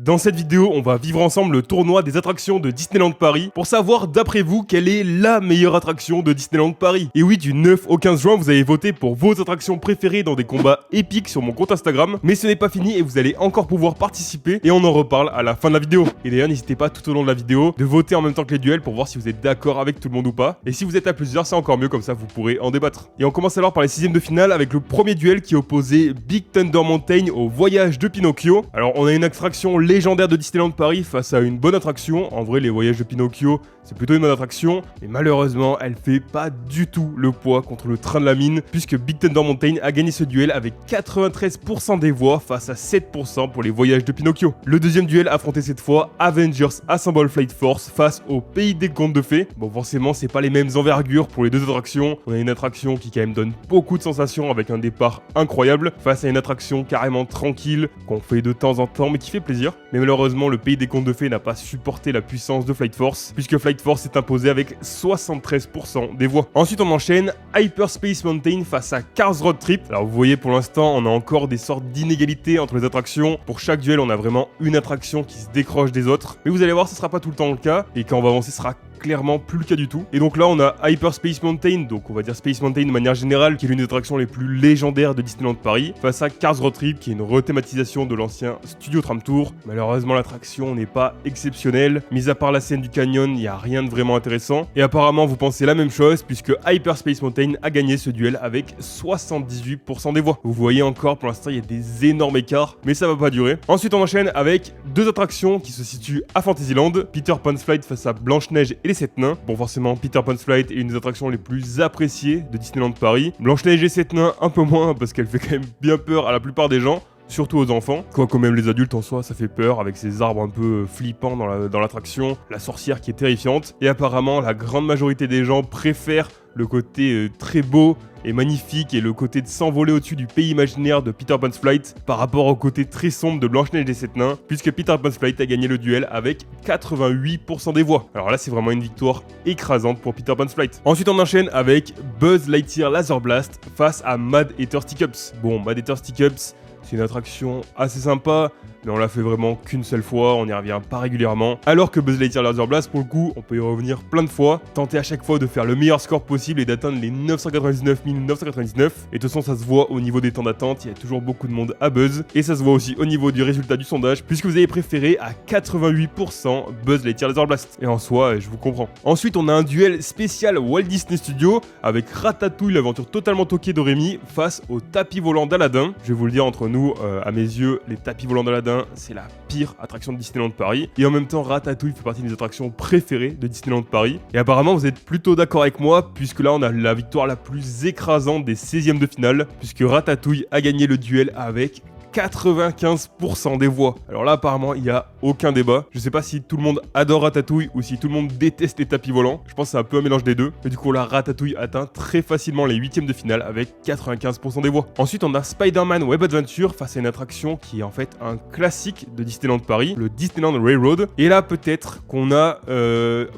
Dans cette vidéo, on va vivre ensemble le tournoi des attractions de Disneyland Paris pour savoir d'après vous quelle est la meilleure attraction de Disneyland Paris. Et oui, du 9 au 15 juin, vous avez voté pour vos attractions préférées dans des combats épiques sur mon compte Instagram. Mais ce n'est pas fini et vous allez encore pouvoir participer et on en reparle à la fin de la vidéo. Et d'ailleurs, n'hésitez pas tout au long de la vidéo de voter en même temps que les duels pour voir si vous êtes d'accord avec tout le monde ou pas. Et si vous êtes à plusieurs, c'est encore mieux, comme ça vous pourrez en débattre. Et on commence alors par les 6e de finale avec le premier duel qui opposait Big Thunder Mountain au voyage de Pinocchio. Alors on a une attraction légendaire de Disneyland Paris face à une bonne attraction. En vrai, les voyages de Pinocchio, c'est plutôt une bonne attraction, mais malheureusement, elle fait pas du tout le poids contre le train de la mine, puisque Big Thunder Mountain a gagné ce duel avec 93% des voix face à 7% pour les voyages de Pinocchio. Le deuxième duel affrontait cette fois Avengers Assemble Flight Force face au Pays des Contes de Fées. Bon, forcément, c'est pas les mêmes envergures pour les deux attractions. On a une attraction qui quand même donne beaucoup de sensations avec un départ incroyable, face à une attraction carrément tranquille, qu'on fait de temps en temps, mais qui fait plaisir. Mais malheureusement, le Pays des Contes de Fées n'a pas supporté la puissance de Flight Force, puisque Flight Force s'est imposé avec 73% des voix. Ensuite, on enchaîne Hyperspace Mountain face à Cars Road Trip. Alors, vous voyez, pour l'instant, on a encore des sortes d'inégalités entre les attractions. Pour chaque duel, on a vraiment une attraction qui se décroche des autres. Mais vous allez voir, ce sera pas tout le temps le cas, et quand on va avancer, ce sera clairement plus le cas du tout. Et donc là, on a Hyperspace Mountain, donc on va dire Space Mountain de manière générale, qui est l'une des attractions les plus légendaires de Disneyland Paris, face à Cars Road Trip, qui est une rethématisation de l'ancien Studio Tram Tour. Malheureusement, l'attraction n'est pas exceptionnelle. Mis à part la scène du canyon, il n'y a rien de vraiment intéressant. Et apparemment, vous pensez la même chose, puisque Hyperspace Mountain a gagné ce duel avec 78% des voix. Vous voyez encore, pour l'instant, il y a des énormes écarts, mais ça va pas durer. Ensuite, on enchaîne avec deux attractions qui se situent à Fantasyland, Peter Pan's Flight face à Blanche-Neige et les 7 nains. Bon, forcément, Peter Pan's Flight est une des attractions les plus appréciées de Disneyland Paris. Blanche-Neige et 7 nains, un peu moins, parce qu'elle fait quand même bien peur à la plupart des gens. Surtout aux enfants, quoique même les adultes en soi, ça fait peur avec ces arbres un peu flippants dans l'attraction, la sorcière qui est terrifiante. Et apparemment, la grande majorité des gens préfèrent le côté très beau et magnifique et le côté de s'envoler au-dessus du pays imaginaire de Peter Pan's Flight par rapport au côté très sombre de Blanche-Neige et 7 nains, puisque Peter Pan's Flight a gagné le duel avec 88% des voix. Alors là, c'est vraiment une victoire écrasante pour Peter Pan's Flight. Ensuite, on enchaîne avec Buzz Lightyear Laser Blast face à Mad Hatter Stick-Ups. Bon, Mad Hatter Stick-Ups, c'est une attraction assez sympa, mais on l'a fait vraiment qu'une seule fois, on n'y revient pas régulièrement. Alors que Buzz Lightyear Laser Blast, pour le coup, on peut y revenir plein de fois, tenter à chaque fois de faire le meilleur score possible et d'atteindre les 999 999. Et de toute façon, ça se voit au niveau des temps d'attente, il y a toujours beaucoup de monde à Buzz. Et ça se voit aussi au niveau du résultat du sondage, puisque vous avez préféré à 88% Buzz Lightyear Laser Blast. Et en soi, je vous comprends. Ensuite, on a un duel spécial Walt Disney Studios avec Ratatouille, l'aventure totalement toquée de Rémi, face au tapis volant d'Aladin. Je vais vous le dire entre nous, à mes yeux, les tapis volants d'Aladin, c'est la pire attraction de Disneyland Paris. Et en même temps, Ratatouille fait partie des attractions préférées de Disneyland Paris. Et apparemment, vous êtes plutôt d'accord avec moi, puisque là, on a la victoire la plus écrasante des 16e de finale, puisque Ratatouille a gagné le duel avec 95% des voix. Alors là, apparemment, il n'y a aucun débat. Je sais pas si tout le monde adore Ratatouille ou si tout le monde déteste les tapis volants. Je pense que c'est un peu un mélange des deux. Mais du coup, la Ratatouille atteint très facilement les 8e de finale avec 95% des voix. Ensuite, on a Spider-Man Web Adventure face à une attraction qui est en fait un classique de Disneyland Paris, le Disneyland Railroad. Et là, peut-être qu'on a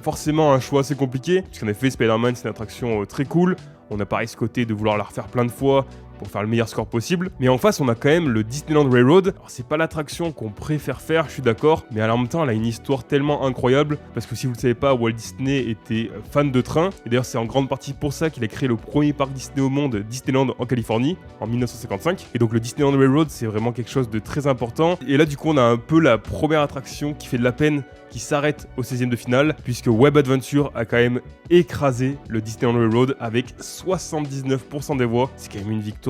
forcément un choix assez compliqué, puisqu'en effet, Spider-Man, c'est une attraction très cool. On a pareil ce côté de vouloir la refaire plein de fois pour faire le meilleur score possible. Mais en face, on a quand même le Disneyland Railroad. Alors, c'est pas l'attraction qu'on préfère faire, je suis d'accord, mais en même temps, elle a une histoire tellement incroyable, parce que si vous le savez pas, Walt Disney était fan de train, et d'ailleurs, c'est en grande partie pour ça qu'il a créé le premier parc Disney au monde, Disneyland en Californie, en 1955. Et donc, le Disneyland Railroad, c'est vraiment quelque chose de très important. Et là, du coup, on a un peu la première attraction qui fait de la peine, qui s'arrête au 16e de finale, puisque Web Adventure a quand même écrasé le Disneyland Railroad avec 79% des voix. C'est quand même une victoire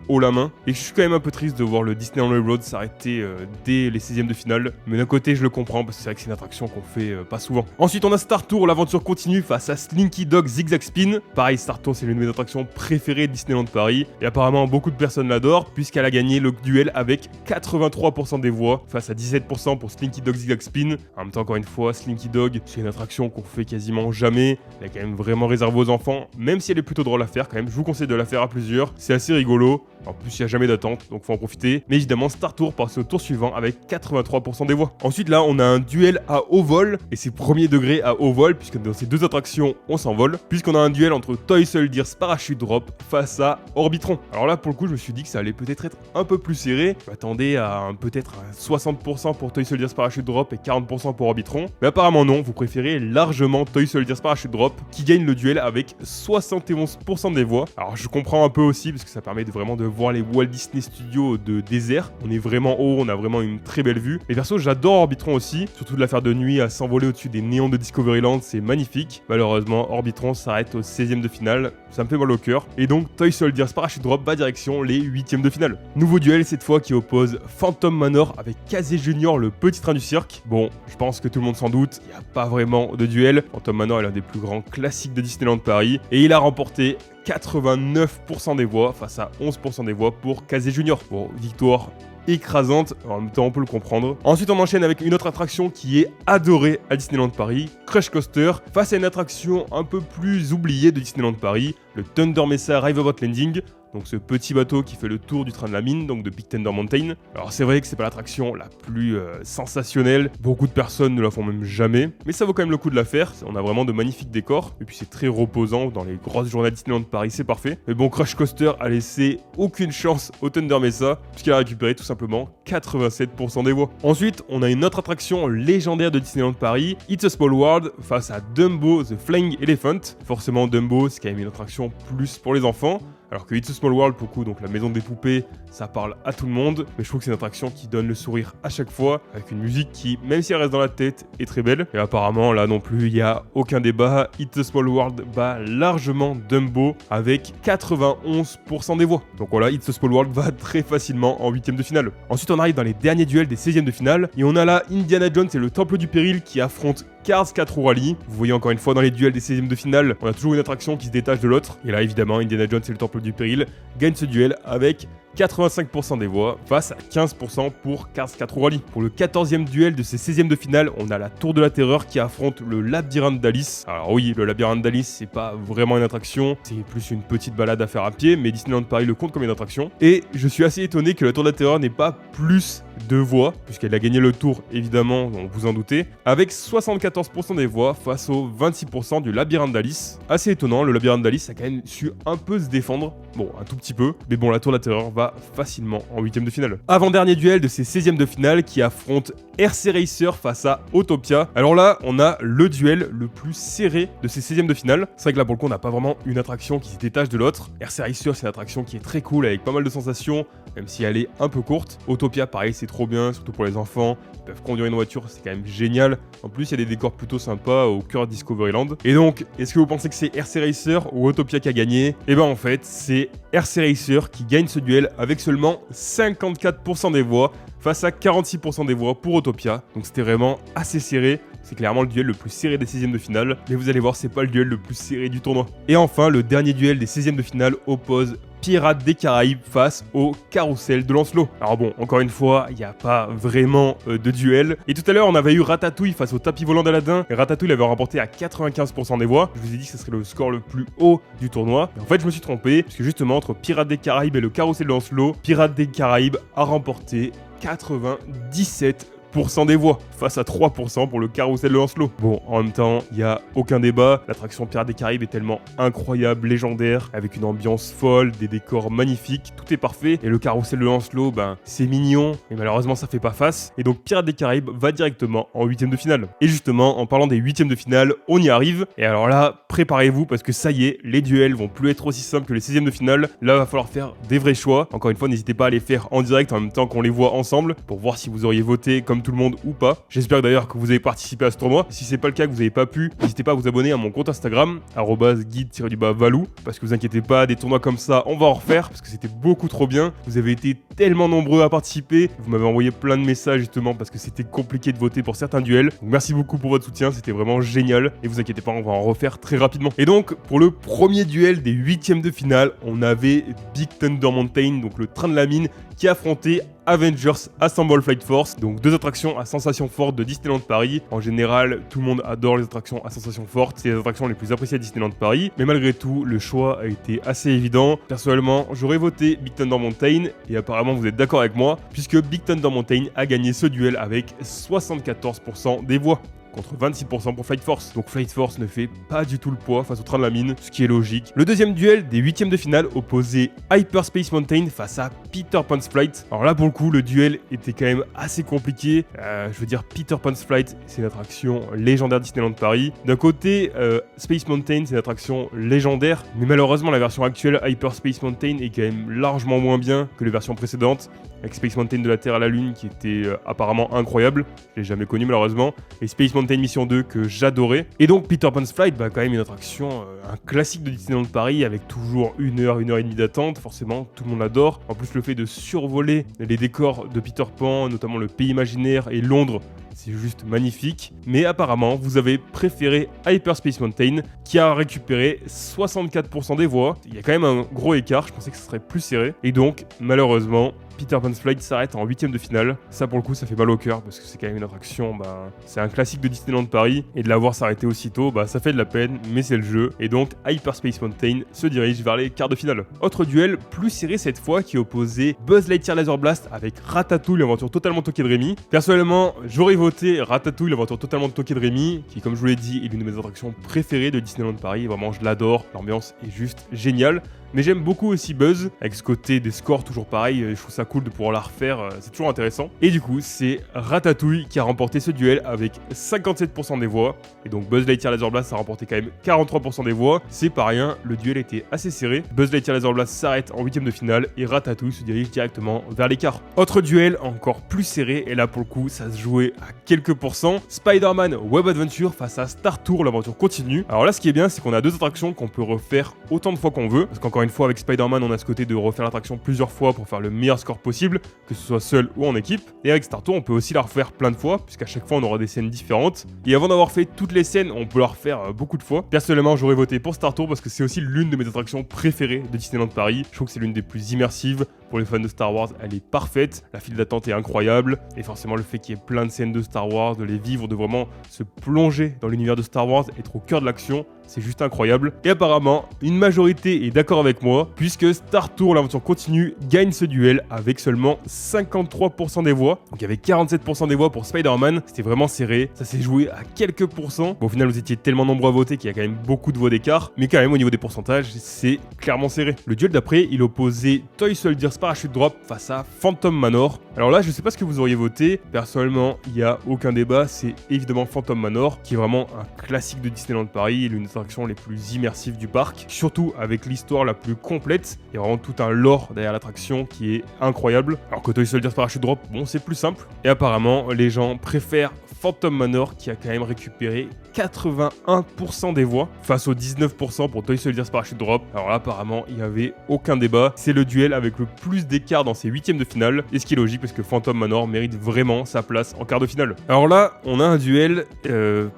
haut la main. Et je suis quand même un peu triste de voir le Disneyland Railroad s'arrêter dès les 16e de finale. Mais d'un côté, je le comprends, parce que c'est vrai que c'est une attraction qu'on fait pas souvent. Ensuite, on a Star Tour, l'aventure continue face à Slinky Dog Zigzag Spin. Pareil, Star Tour, c'est l'une de mes attractions préférées de Disneyland Paris. Et apparemment, beaucoup de personnes l'adorent, puisqu'elle a gagné le duel avec 83% des voix, face à 17% pour Slinky Dog Zigzag Spin. En même temps, encore une fois, Slinky Dog, c'est une attraction qu'on fait quasiment jamais. Elle est quand même vraiment réservée aux enfants, même si elle est plutôt drôle à faire quand même. Je vous conseille de la faire à plusieurs. C'est assez rigolo. En plus, il n'y a jamais d'attente, donc faut en profiter. Mais évidemment, Star Tour passe au tour suivant avec 83% des voix. Ensuite, là, on a un duel à haut vol, et c'est premier degré à haut vol, puisque dans ces deux attractions, on s'envole. Puisqu'on a un duel entre Toy Soldiers Parachute Drop face à Orbitron. Alors là, pour le coup, je me suis dit que ça allait peut-être être un peu plus serré. Je m'attendais à peut-être 60% pour Toy Soldiers Parachute Drop et 40% pour Orbitron. Mais apparemment non, vous préférez largement Toy Soldiers Parachute Drop, qui gagne le duel avec 71% des voix. Alors je comprends un peu aussi, parce que ça permet vraiment de voir les Walt Disney Studios de désert. On est vraiment haut, on a vraiment une très belle vue. Et perso, j'adore Orbitron aussi, surtout de la faire de nuit à s'envoler au-dessus des néons de Discoveryland, c'est magnifique. Malheureusement, Orbitron s'arrête au 16e de finale, ça me fait mal au cœur. Et donc, Toy Soldiers Parachute Drop va direction les 8e de finale. Nouveau duel cette fois qui oppose Phantom Manor avec Kazé Junior, le petit train du cirque. Bon, je pense que tout le monde s'en doute, il n'y a pas vraiment de duel. Phantom Manor est l'un des plus grands classiques de Disneyland Paris et il a remporté 89% des voix face à 11% des voix pour Kazé Junior. Bon, victoire écrasante, en même temps on peut le comprendre. Ensuite on enchaîne avec une autre attraction qui est adorée à Disneyland Paris, Crush Coaster, face à une attraction un peu plus oubliée de Disneyland Paris, le Thunder Mesa Riverboat Landing. Donc ce petit bateau qui fait le tour du train de la mine, donc de Big Thunder Mountain. Alors c'est vrai que c'est pas l'attraction la plus sensationnelle, beaucoup de personnes ne la font même jamais, mais ça vaut quand même le coup de la faire, on a vraiment de magnifiques décors, et puis c'est très reposant, dans les grosses journées de Disneyland Paris c'est parfait. Mais bon, Crush Coaster a laissé aucune chance au Thunder Mesa, puisqu'il a récupéré tout simplement 87% des voix. Ensuite, on a une autre attraction légendaire de Disneyland Paris, It's a Small World, face à Dumbo the Flying Elephant. Forcément Dumbo c'est quand même une attraction plus pour les enfants, alors que It's a Small World, pour le coup, donc la maison des poupées, ça parle à tout le monde. Mais je trouve que c'est une attraction qui donne le sourire à chaque fois, avec une musique qui, même si elle reste dans la tête, est très belle. Et apparemment, là non plus, il n'y a aucun débat. It's a Small World bat largement Dumbo avec 91% des voix. Donc voilà, It's a Small World va très facilement en 8e de finale. Ensuite, on arrive dans les derniers duels des 16e de finale. Et on a là Indiana Jones et le Temple du Péril qui affrontent Cars 4 Roues Rally. Vous voyez encore une fois dans les duels des 16e de finale, on a toujours une attraction qui se détache de l'autre. Et là, évidemment, Indiana Jones et le Temple du Péril gagnent ce duel avec 85% des voix face à 15% pour Cars 4 Roues Rally. Pour le 14e duel de ces 16e de finale, on a la Tour de la Terreur qui affronte le Labyrinthe d'Alice. Alors oui, le Labyrinthe d'Alice, c'est pas vraiment une attraction, c'est plus une petite balade à faire à pied, mais Disneyland Paris le compte comme une attraction. Et je suis assez étonné que la Tour de la Terreur n'ait pas plus de voix, puisqu'elle a gagné le tour, évidemment, on vous en doutez, avec 74% des voix face aux 26% du Labyrinthe d'Alice. Assez étonnant, le Labyrinthe d'Alice a quand même su un peu se défendre, bon, un tout petit peu, mais bon, la Tour de la Terreur va facilement en 8e de finale. Avant-dernier duel de ces 16e de finale qui affronte RC Racer face à Autopia. Alors là, on a le duel le plus serré de ces 16e de finale. C'est vrai que là, pour le coup, on n'a pas vraiment une attraction qui se détache de l'autre. RC Racer, c'est une attraction qui est très cool avec pas mal de sensations, même si elle est un peu courte. Autopia, pareil, c'est trop bien, surtout pour les enfants. Ils peuvent conduire une voiture, c'est quand même génial. En plus, il y a des décors plutôt sympas au cœur de Discoveryland. Et donc, est-ce que vous pensez que c'est RC Racer ou Autopia qui a gagné? Et ben en fait, c'est RC Racer qui gagne ce duel avec seulement 54% des voix face à 46% des voix pour Autopia. Donc c'était vraiment assez serré. C'est clairement le duel le plus serré des 16e de finale. Mais vous allez voir, c'est pas le duel le plus serré du tournoi. Et enfin, le dernier duel des 16e de finale oppose Pirates des Caraïbes face au Carrousel de Lancelot. Alors bon, encore une fois, il n'y a pas vraiment de duel. Et tout à l'heure, on avait eu Ratatouille face au tapis volant d'Aladin. Et Ratatouille l'avait remporté à 95% des voix. Je vous ai dit que ce serait le score le plus haut du tournoi. Et en fait, je me suis trompé, parce que justement, entre Pirates des Caraïbes et le Carrousel de Lancelot, Pirates des Caraïbes a remporté 97% des voix, face à 3% pour le Carrousel de Lancelot. Bon, en même temps, il n'y a aucun débat, l'attraction Pirates des Caraïbes est tellement incroyable, légendaire, avec une ambiance folle, des décors magnifiques, tout est parfait, et le Carrousel de Lancelot, ben, c'est mignon, mais malheureusement ça fait pas face, et donc Pirates des Caraïbes va directement en 8e de finale. Et justement, en parlant des 8e de finale, on y arrive, et alors là, préparez-vous, parce que ça y est, les duels vont plus être aussi simples que les 16e de finale, là, va falloir faire des vrais choix. Encore une fois, n'hésitez pas à les faire en direct en même temps qu'on les voit ensemble, pour voir si vous auriez voté comme tout le monde ou pas. J'espère d'ailleurs que vous avez participé à ce tournoi. Si c'est pas le cas, que vous n'avez pas pu, n'hésitez pas à vous abonner à mon compte Instagram, @guide-valou, parce que vous inquiétez pas, des tournois comme ça, on va en refaire, parce que c'était beaucoup trop bien. Vous avez été tellement nombreux à participer, vous m'avez envoyé plein de messages justement, parce que c'était compliqué de voter pour certains duels. Donc merci beaucoup pour votre soutien, c'était vraiment génial, et vous inquiétez pas, on va en refaire très rapidement. Et donc, pour le premier duel des 8e de finale, on avait Big Thunder Mountain, donc le train de la mine, qui affrontait Avengers Assemble Flight Force, donc 2 attractions à sensations fortes de Disneyland Paris. En général, tout le monde adore les attractions à sensations fortes, c'est les attractions les plus appréciées à Disneyland Paris, mais malgré tout, le choix a été assez évident. Personnellement, j'aurais voté Big Thunder Mountain, et apparemment vous êtes d'accord avec moi, puisque Big Thunder Mountain a gagné ce duel avec 74% des voix, contre 26% pour Flight Force. Donc Flight Force ne fait pas du tout le poids face au train de la mine, ce qui est logique. Le deuxième duel des 8e de finale opposait Hyperspace Mountain face à Peter Pan's Flight. Alors là pour le coup le duel était quand même assez compliqué. Je veux dire Peter Pan's Flight c'est une attraction légendaire Disneyland Paris. D'un côté Space Mountain c'est une attraction légendaire, mais malheureusement la version actuelle Hyperspace Mountain est quand même largement moins bien que les versions précédentes. Avec Space Mountain de la Terre à la Lune qui était apparemment incroyable, je l'ai jamais connu malheureusement, et Space Mountain Mission 2 que j'adorais. Et donc Peter Pan's Flight, quand même une attraction, un classique de Disneyland Paris avec toujours 1 heure, 1 heure et demie d'attente, forcément tout le monde adore. En plus le fait de survoler les décors de Peter Pan, notamment le pays imaginaire et Londres, c'est juste magnifique. Mais apparemment, vous avez préféré Hyperspace Mountain, qui a récupéré 64% des voix. Il y a quand même un gros écart, je pensais que ce serait plus serré. Et donc, malheureusement, Peter Pan's Flight s'arrête en 8e de finale. Ça, pour le coup, ça fait mal au cœur, parce que c'est quand même une attraction, c'est un classique de Disneyland Paris. Et de l'avoir s'arrêter aussitôt, ça fait de la peine, mais c'est le jeu. Et donc, Hyperspace Mountain se dirige vers les quarts de finale. Autre duel, plus serré cette fois, qui opposait Buzz Lightyear Laser Blast avec Ratatouille, l'aventure totalement toquée de Rémi. Personnellement, j'aurais voté Ratatouille, l'aventure totalement toquée de Rémi, qui, comme je vous l'ai dit, est l'une de mes attractions préférées de Disneyland Paris. Vraiment, je l'adore. L'ambiance est juste géniale. Mais j'aime beaucoup aussi Buzz, avec ce côté des scores toujours pareil, je trouve ça cool de pouvoir la refaire, c'est toujours intéressant. Et du coup, c'est Ratatouille qui a remporté ce duel avec 57% des voix. Et donc Buzz Lightyear Laser Blast a remporté quand même 43% des voix. C'est pas rien, le duel était assez serré. Buzz Lightyear Laser Blast s'arrête en 8e de finale et Ratatouille se dirige directement vers l'écart. Autre duel encore plus serré, et là pour le coup, ça se jouait à quelques pourcents. Spider-Man Web Adventure face à Star Tour, l'aventure continue. Alors là, ce qui est bien, c'est qu'on a 2 attractions qu'on peut refaire autant de fois qu'on veut, parce qu'encore une fois avec Spider-Man on a ce côté de refaire l'attraction plusieurs fois pour faire le meilleur score possible, que ce soit seul ou en équipe. Et avec Star Tour on peut aussi la refaire plein de fois, puisqu'à chaque fois on aura des scènes différentes. Et avant d'avoir fait toutes les scènes, on peut la refaire beaucoup de fois. Personnellement j'aurais voté pour Star Tour parce que c'est aussi l'une de mes attractions préférées de Disneyland Paris. Je trouve que c'est l'une des plus immersives. Pour les fans de Star Wars, elle est parfaite. La file d'attente est incroyable. Et forcément le fait qu'il y ait plein de scènes de Star Wars, de les vivre, de vraiment se plonger dans l'univers de Star Wars, être au cœur de l'action, c'est juste incroyable. Et apparemment, une majorité est d'accord avec moi, puisque Star Tour, l'aventure continue, gagne ce duel avec seulement 53% des voix. Donc il y avait 47% des voix pour Spider-Man, c'était vraiment serré, ça s'est joué à quelques pourcents. Bon, au final, vous étiez tellement nombreux à voter qu'il y a quand même beaucoup de voix d'écart, mais quand même, au niveau des pourcentages, c'est clairement serré. Le duel d'après, il opposait Toy Soldiers Parachute Drop face à Phantom Manor. Alors là, je sais pas ce que vous auriez voté, personnellement, il n'y a aucun débat, c'est évidemment Phantom Manor, qui est vraiment un classique de Disneyland Paris, l'une des attractions les plus immersives du parc, surtout avec l'histoire la plus complète. Il y a vraiment tout un lore derrière l'attraction qui est incroyable. Alors que Toy Soldiers Parachute Drop, bon, c'est plus simple. Et apparemment, les gens préfèrent Phantom Manor qui a quand même récupéré 81% des voix face aux 19% pour Toy Soldiers Parachute Drop. Alors là, apparemment, il n'y avait aucun débat. C'est le duel avec le plus d'écart dans ses 8e de finale. Et ce qui est logique parce que Phantom Manor mérite vraiment sa place en quart de finale. Alors là, on a un duel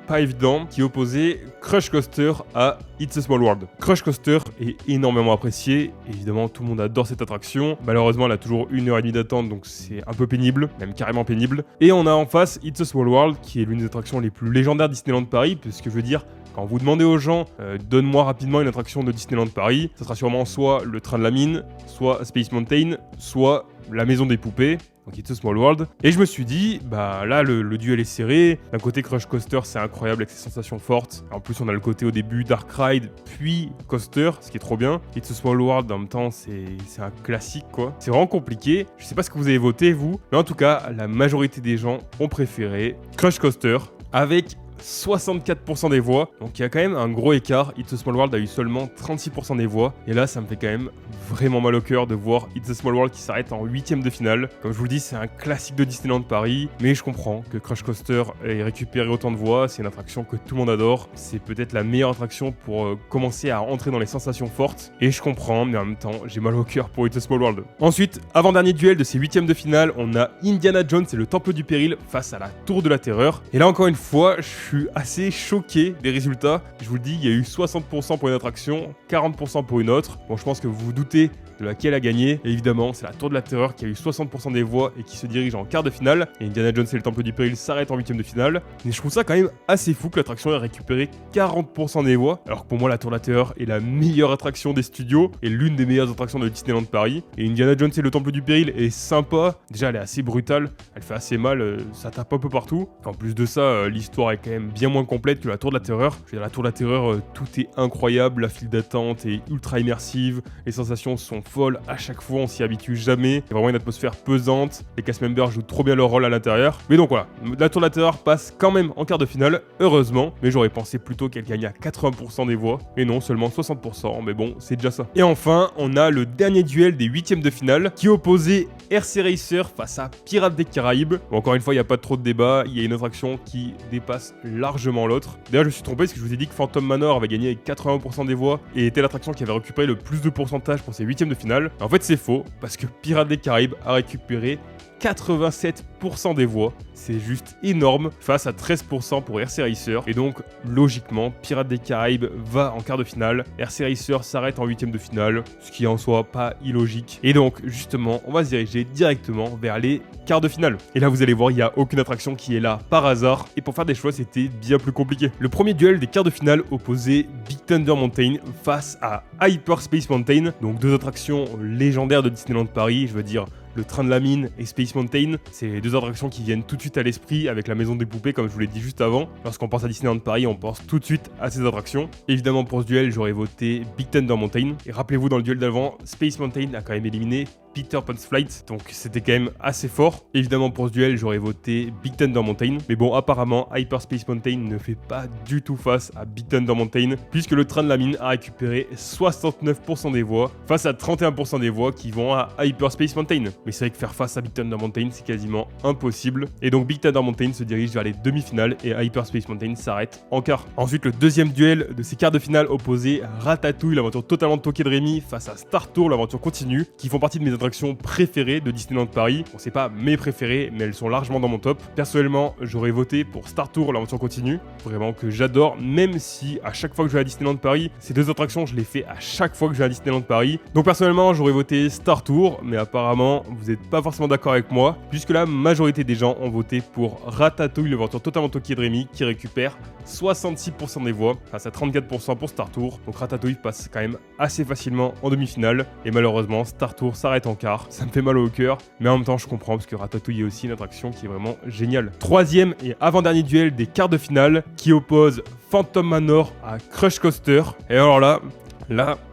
pas évident qui opposait Crush Coaster à It's a Small World. Crush Coaster est énormément apprécié. Évidemment, tout le monde adore cette attraction. Malheureusement, elle a toujours 1h30 d'attente, donc c'est un peu pénible, même carrément pénible. Et on a en face It's a Small World, qui est l'une des attractions les plus légendaires de Disneyland Paris, puisque je veux dire, quand vous demandez aux gens, donne-moi rapidement une attraction de Disneyland Paris, ça sera sûrement soit le train de la mine, soit Space Mountain, soit la maison des poupées. Donc It's a Small World. Et je me suis dit, là le duel est serré. D'un côté Crush Coaster c'est incroyable avec ses sensations fortes. En plus on a le côté au début Dark Ride puis Coaster, ce qui est trop bien. It's a Small World en même temps c'est un classique quoi. C'est vraiment compliqué. Je sais pas ce que vous avez voté vous, mais en tout cas la majorité des gens ont préféré Crush Coaster avec 64% des voix, donc il y a quand même un gros écart. It's a Small World a eu seulement 36% des voix, et là ça me fait quand même vraiment mal au cœur de voir It's a Small World qui s'arrête en 8e de finale. Comme je vous le dis, c'est un classique de Disneyland Paris, mais je comprends que Crush Coaster ait récupéré autant de voix, c'est une attraction que tout le monde adore, c'est peut-être la meilleure attraction pour commencer à entrer dans les sensations fortes, et je comprends, mais en même temps j'ai mal au cœur pour It's a Small World. Ensuite, avant-dernier duel de ces 8e de finale, on a Indiana Jones et le Temple du Péril face à la Tour de la Terreur, et là encore une fois, je suis assez choqué des résultats. Je vous le dis, il y a eu 60% pour une attraction, 40% pour une autre. Bon, je pense que vous vous doutez de laquelle a gagné. Et évidemment, c'est la Tour de la Terreur qui a eu 60% des voix et qui se dirige en quart de finale. Et Indiana Jones et le Temple du Péril s'arrêtent en 8ème de finale. Mais je trouve ça quand même assez fou que l'attraction ait récupéré 40% des voix, alors que pour moi la Tour de la Terreur est la meilleure attraction des studios et l'une des meilleures attractions de Disneyland Paris. Et Indiana Jones et le Temple du Péril est sympa, déjà elle est assez brutale, elle fait assez mal, ça tape un peu partout. En plus de ça, l'histoire est quand même bien moins complète que la Tour de la Terreur. Je veux dire, la Tour de la Terreur, tout est incroyable, la file d'attente est ultra immersive, les sensations sont folles à chaque fois, on s'y habitue jamais. C'est vraiment une atmosphère pesante, les cast members jouent trop bien leur rôle à l'intérieur. Mais donc voilà, la Tour de la Terreur passe quand même en quart de finale, heureusement, mais j'aurais pensé plutôt qu'elle gagne à 80% des voix, et non seulement 60%, mais bon, c'est déjà ça. Et enfin, on a le dernier duel des 8ème de finale, qui opposait RC Racer face à Pirates des Caraïbes. Bon, encore une fois, il n'y a pas trop de débat, il y a une attraction qui dépasse largement l'autre. D'ailleurs, je me suis trompé parce que je vous ai dit que Phantom Manor avait gagné avec 80% des voix et était l'attraction qui avait récupéré le plus de pourcentage pour ses 8ème de finale. En fait, c'est faux, parce que Pirates des Caraïbes a récupéré 87% des voix, c'est juste énorme, face à 13% pour RC Racer, et donc logiquement Pirates des Caraïbes va en quart de finale, RC Racer s'arrête en 8ème de finale, ce qui en soit pas illogique, et donc justement on va se diriger directement vers les quarts de finale. Et là vous allez voir, il n'y a aucune attraction qui est là par hasard, et pour faire des choix c'était bien plus compliqué. Le premier duel des quarts de finale opposait Big Thunder Mountain face à Hyperspace Mountain, donc deux attractions légendaires de Disneyland Paris, je veux dire le train de la mine et Space Mountain, c'est deux attractions qui viennent tout de suite à l'esprit avec la maison des poupées comme je vous l'ai dit juste avant. Lorsqu'on pense à Disneyland Paris, on pense tout de suite à ces attractions. Évidemment pour ce duel, j'aurais voté Big Thunder Mountain. Et rappelez-vous, dans le duel d'avant, Space Mountain a quand même éliminé Peter Pan's Flight, donc c'était quand même assez fort. Évidemment pour ce duel, j'aurais voté Big Thunder Mountain. Mais bon, apparemment, Hyperspace Mountain ne fait pas du tout face à Big Thunder Mountain, puisque le train de la mine a récupéré 69% des voix, face à 31% des voix qui vont à Hyperspace Mountain. Mais c'est vrai que faire face à Big Thunder Mountain, c'est quasiment impossible. Et donc Big Thunder Mountain se dirige vers les demi-finales et Hyperspace Mountain s'arrête en quart. Ensuite, le deuxième duel de ces quarts de finale opposait Ratatouille, l'aventure totalement toquée de Rémi, face à Star Tour, l'aventure continue, qui font partie de mes attractions préférées de Disneyland Paris. Bon, c'est pas mes préférées, mais elles sont largement dans mon top. Personnellement, j'aurais voté pour Star Tour, l'aventure continue, vraiment que j'adore, même si à chaque fois que je vais à Disneyland Paris, ces deux attractions, je les fais à chaque fois que je vais à Disneyland Paris. Donc personnellement, j'aurais voté Star Tour, mais apparemment, vous n'êtes pas forcément d'accord avec moi, puisque la majorité des gens ont voté pour Ratatouille, l'aventure totalement toquée de Rémi, qui récupère 66% des voix, face à 34% pour Star Tour. Donc Ratatouille passe quand même assez facilement en demi-finale, et malheureusement, Star Tour s'arrête en quart. Ça me fait mal au cœur, mais en même temps, je comprends, parce que Ratatouille est aussi une attraction qui est vraiment géniale. Troisième et avant-dernier duel des quarts de finale, qui oppose Phantom Manor à Crush Coaster. Et alors là,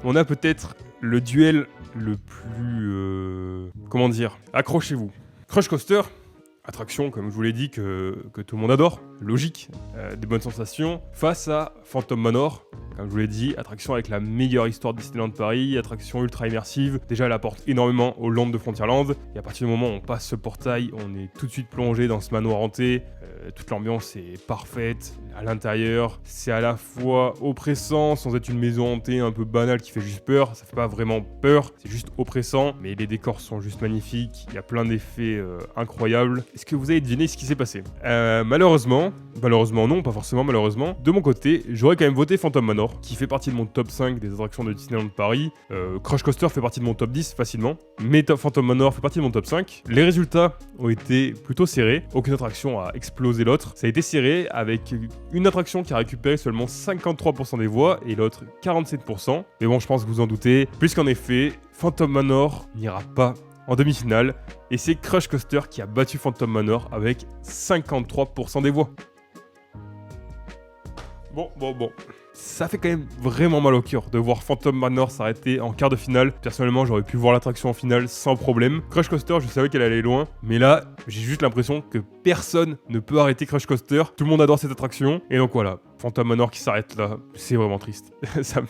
on a peut-être le duel le plus... comment dire, accrochez-vous. Crush Coaster, attraction, comme je vous l'ai dit, que tout le monde adore, logique, des bonnes sensations, face à Phantom Manor, comme je vous l'ai dit, attraction avec la meilleure histoire de Disneyland Paris, attraction ultra immersive, déjà elle apporte énormément au land de Frontierland, et à partir du moment où on passe ce portail, on est tout de suite plongé dans ce manoir hanté, toute l'ambiance est parfaite, à l'intérieur, c'est à la fois oppressant, sans être une maison hantée un peu banale qui fait juste peur, ça fait pas vraiment peur, c'est juste oppressant, mais les décors sont juste magnifiques, il y a plein d'effets incroyables. Est-ce que vous avez deviné ce qui s'est passé? Malheureusement non, pas forcément malheureusement, de mon côté, j'aurais quand même voté Phantom Manor, qui fait partie de mon top 5 des attractions de Disneyland Paris, Crush Coaster fait partie de mon top 10 facilement, mais Phantom Manor fait partie de mon top 5. Les résultats ont été plutôt serrés, aucune attraction a explosé l'autre, ça a été serré avec une attraction qui a récupéré seulement 53% des voix et l'autre 47%. Mais bon, je pense que vous en doutez, puisqu'en effet, Phantom Manor n'ira pas en demi-finale, et c'est Crush Coaster qui a battu Phantom Manor avec 53% des voix. Bon. Ça fait quand même vraiment mal au cœur de voir Phantom Manor s'arrêter en quart de finale. Personnellement, j'aurais pu voir l'attraction en finale sans problème. Crush Coaster, je savais qu'elle allait loin, mais là, j'ai juste l'impression que personne ne peut arrêter Crush Coaster. Tout le monde adore cette attraction, et donc voilà. Phantom Manor qui s'arrête là, c'est vraiment triste. ça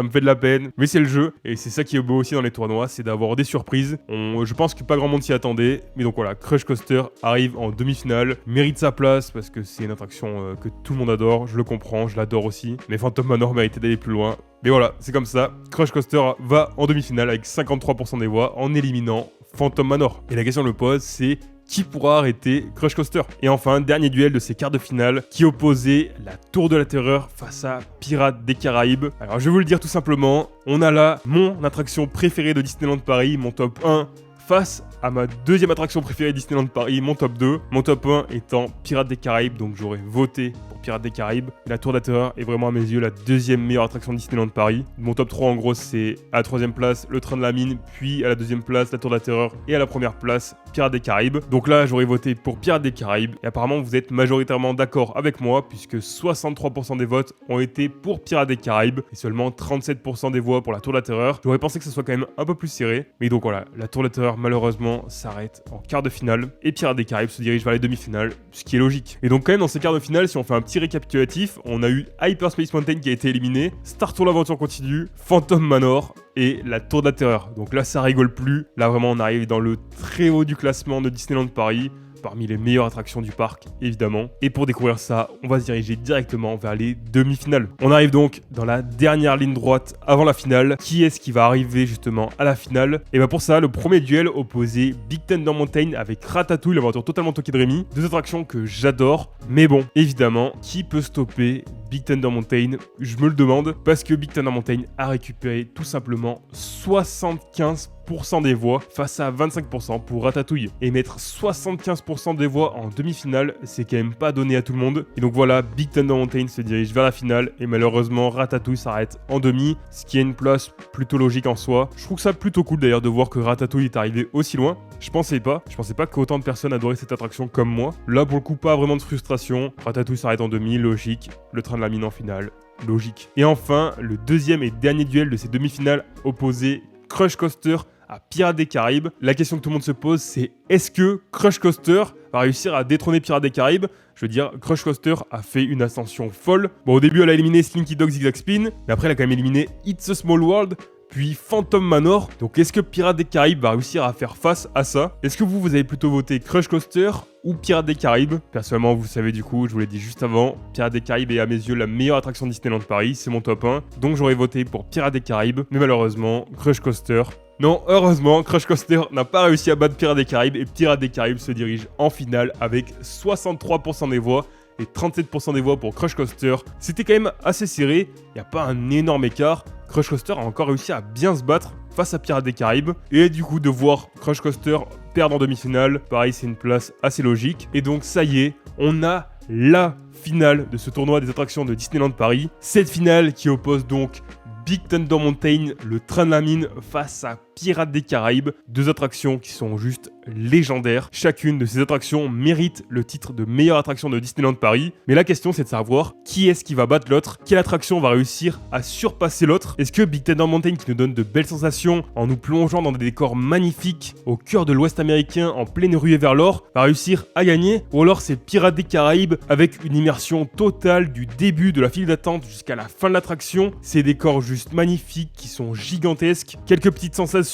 me fait de la peine, mais c'est le jeu, et c'est ça qui est beau aussi dans les tournois, c'est d'avoir des surprises. Je pense que pas grand monde s'y attendait, mais donc voilà, Crush Coaster arrive en demi-finale, mérite sa place parce que c'est une attraction que tout le monde adore, je le comprends, je l'adore aussi, mais Phantom Manor méritait d'aller plus loin. Mais voilà, c'est comme ça, Crush Coaster va en demi-finale avec 53% des voix en éliminant Phantom Manor. Et la question que je me pose, c'est qui pourra arrêter Crush Coaster. Et enfin, dernier duel de ces quarts de finale qui opposait la Tour de la Terreur face à Pirates des Caraïbes. Alors je vais vous le dire tout simplement, on a là mon attraction préférée de Disneyland Paris, mon top 1, face à ma deuxième attraction préférée Disneyland Paris, mon top 2. Mon top 1 étant Pirates des Caraïbes, donc j'aurais voté pour Pirates des Caraïbes. La Tour de la Terreur est vraiment à mes yeux la deuxième meilleure attraction de Disneyland Paris. Mon top 3 en gros c'est à la troisième place le Train de la Mine, puis à la deuxième place la Tour de la Terreur et à la première place Pirates des Caraïbes. Donc là j'aurais voté pour Pirates des Caraïbes et apparemment vous êtes majoritairement d'accord avec moi puisque 63% des votes ont été pour Pirates des Caraïbes et seulement 37% des voix pour la Tour de la Terreur. J'aurais pensé que ce soit quand même un peu plus serré, mais donc voilà, la Tour de la Terreur malheureusement s'arrête en quart de finale et Pirates des Caraïbes se dirige vers les demi-finales, ce qui est logique. Et donc quand même dans ces quarts de finale, si on fait un petit récapitulatif, on a eu Hyperspace Mountain qui a été éliminé, Star Tour l'aventure continue, Phantom Manor et la Tour de la Terreur. Donc là ça rigole plus, là vraiment on arrive dans le très haut du classement de Disneyland Paris, parmi les meilleures attractions du parc, évidemment. Et pour découvrir ça, on va se diriger directement vers les demi-finales. On arrive donc dans la dernière ligne droite avant la finale. Qui est-ce qui va arriver justement à la finale? Et bien pour ça, le premier duel opposait Big Thunder Mountain avec Ratatouille, l'aventure totalement toquée de Rémi. Deux attractions que j'adore. Mais bon, évidemment, qui peut stopper Big Thunder Mountain? Je me le demande, parce que Big Thunder Mountain a récupéré tout simplement 75% des voix face à 25% pour Ratatouille. Et mettre 75% des voix en demi-finale, c'est quand même pas donné à tout le monde. Et donc voilà, Big Thunder Mountain se dirige vers la finale et malheureusement Ratatouille s'arrête en demi, ce qui est une place plutôt logique en soi. Je trouve ça plutôt cool d'ailleurs de voir que Ratatouille est arrivé aussi loin. Je pensais pas qu'autant de personnes adoraient cette attraction comme moi. Là pour le coup pas vraiment de frustration. Ratatouille s'arrête en demi, logique. Le Train de la Mine en finale, logique. Et enfin, le deuxième et dernier duel de ces demi-finales opposait Crush Coaster à Pirates des Caraïbes. La question que tout le monde se pose, c'est est-ce que Crush Coaster va réussir à détrôner Pirates des Caraïbes? Je veux dire, Crush Coaster a fait une ascension folle. Bon, au début, elle a éliminé Slinky Dog Zigzag Spin, mais après, elle a quand même éliminé It's a Small World, puis Phantom Manor. Donc, est-ce que Pirates des Caraïbes va réussir à faire face à ça? Est-ce que vous avez plutôt voté Crush Coaster ou Pirates des Caraïbes? Personnellement, vous savez du coup, je vous l'ai dit juste avant, Pirates des Caraïbes est à mes yeux la meilleure attraction de Disneyland Paris, c'est mon top 1. Donc, j'aurais voté pour Pirates des Caraïbes, mais malheureusement, Crush Coaster... Non, heureusement, Crush Coaster n'a pas réussi à battre Pirates des Caraïbes et Pirates des Caraïbes se dirige en finale avec 63% des voix et 37% des voix pour Crush Coaster. C'était quand même assez serré, il n'y a pas un énorme écart. Crush Coaster a encore réussi à bien se battre face à Pirates des Caraïbes. Et du coup, de voir Crush Coaster perdre en demi-finale, pareil, c'est une place assez logique. Et donc, ça y est, on a la finale de ce tournoi des attractions de Disneyland Paris. Cette finale qui oppose donc Big Thunder Mountain, le Train de la Mine, face à Pirates des Caraïbes. Deux attractions qui sont juste légendaires. Chacune de ces attractions mérite le titre de meilleure attraction de Disneyland Paris. Mais la question c'est de savoir qui est-ce qui va battre l'autre, quelle attraction va réussir à surpasser l'autre. Est-ce que Big Thunder Mountain, qui nous donne de belles sensations en nous plongeant dans des décors magnifiques au cœur de l'Ouest américain en pleine ruée vers l'or, va réussir à gagner? Ou alors c'est Pirates des Caraïbes avec une immersion totale du début de la file d'attente jusqu'à la fin de l'attraction. Ces décors juste magnifiques qui sont gigantesques, quelques petites sensations,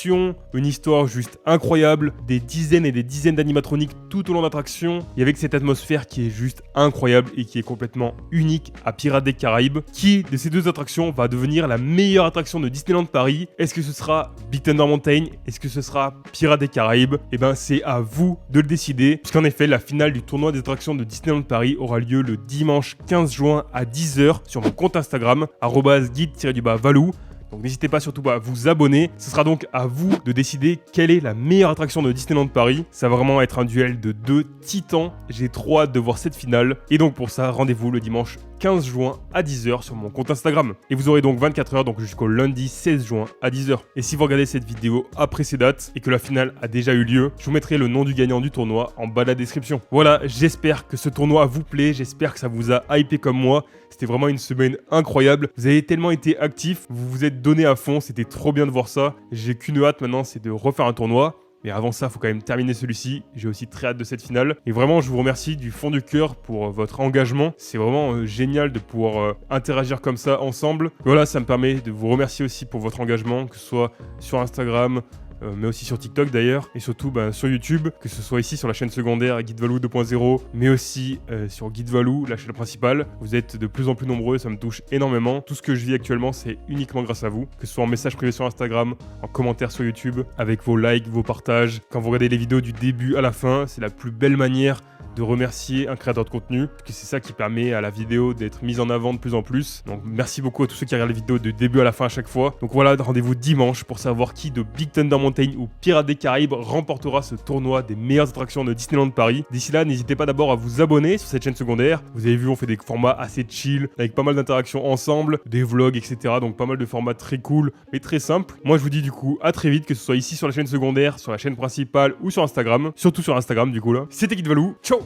une histoire juste incroyable, des dizaines et des dizaines d'animatroniques tout au long de l'attraction, et avec cette atmosphère qui est juste incroyable et qui est complètement unique à Pirates des Caraïbes. Qui de ces deux attractions va devenir la meilleure attraction de Disneyland Paris? Est-ce que ce sera Big Thunder Mountain? Est-ce que ce sera Pirates des Caraïbes? Et ben c'est à vous de le décider, puisqu'en effet la finale du tournoi des attractions de Disneyland Paris aura lieu le dimanche 15 juin à 10h sur mon compte Instagram @guide-valou. Donc n'hésitez pas surtout à vous abonner. Ce sera donc à vous de décider quelle est la meilleure attraction de Disneyland Paris. Ça va vraiment être un duel de deux titans. J'ai trop hâte de voir cette finale. Et donc pour ça, rendez-vous le dimanche 15 juin à 10h sur mon compte Instagram. Et vous aurez donc 24 heures, donc jusqu'au lundi 16 juin à 10h. Et si vous regardez cette vidéo après ces dates et que la finale a déjà eu lieu, je vous mettrai le nom du gagnant du tournoi en bas de la description. Voilà, j'espère que ce tournoi vous plaît, j'espère que ça vous a hypé comme moi. C'était vraiment une semaine incroyable. Vous avez tellement été actifs, vous vous êtes donné à fond, c'était trop bien de voir ça. J'ai qu'une hâte maintenant, c'est de refaire un tournoi. Mais avant ça, il faut quand même terminer celui-ci. J'ai aussi très hâte de cette finale. Et vraiment, je vous remercie du fond du cœur pour votre engagement. C'est vraiment génial de pouvoir interagir comme ça ensemble. Voilà, ça me permet de vous remercier aussi pour votre engagement, que ce soit sur Instagram, mais aussi sur TikTok d'ailleurs, et surtout sur YouTube, que ce soit ici sur la chaîne secondaire Guidevalou 2.0, mais aussi sur Guidevalou, la chaîne principale. Vous êtes de plus en plus nombreux, ça me touche énormément. Tout ce que je vis actuellement, c'est uniquement grâce à vous, que ce soit en message privé sur Instagram, en commentaire sur YouTube, avec vos likes, vos partages. Quand vous regardez les vidéos du début à la fin, c'est la plus belle manière de remercier un créateur de contenu, parce que c'est ça qui permet à la vidéo d'être mise en avant de plus en plus. Donc merci beaucoup à tous ceux qui regardent les vidéos de début à la fin à chaque fois. Donc voilà, rendez-vous dimanche pour savoir qui de Big Thunder Mountain ou Pirates des Caraïbes remportera ce tournoi des meilleures attractions de Disneyland Paris. D'ici là, n'hésitez pas d'abord à vous abonner sur cette chaîne secondaire. Vous avez vu, on fait des formats assez chill, avec pas mal d'interactions ensemble, des vlogs, etc. Donc pas mal de formats très cool, mais très simples. Moi je vous dis du coup à très vite, que ce soit ici sur la chaîne secondaire, sur la chaîne principale ou sur Instagram. Surtout sur Instagram du coup là. C'était Guidevalou, ciao.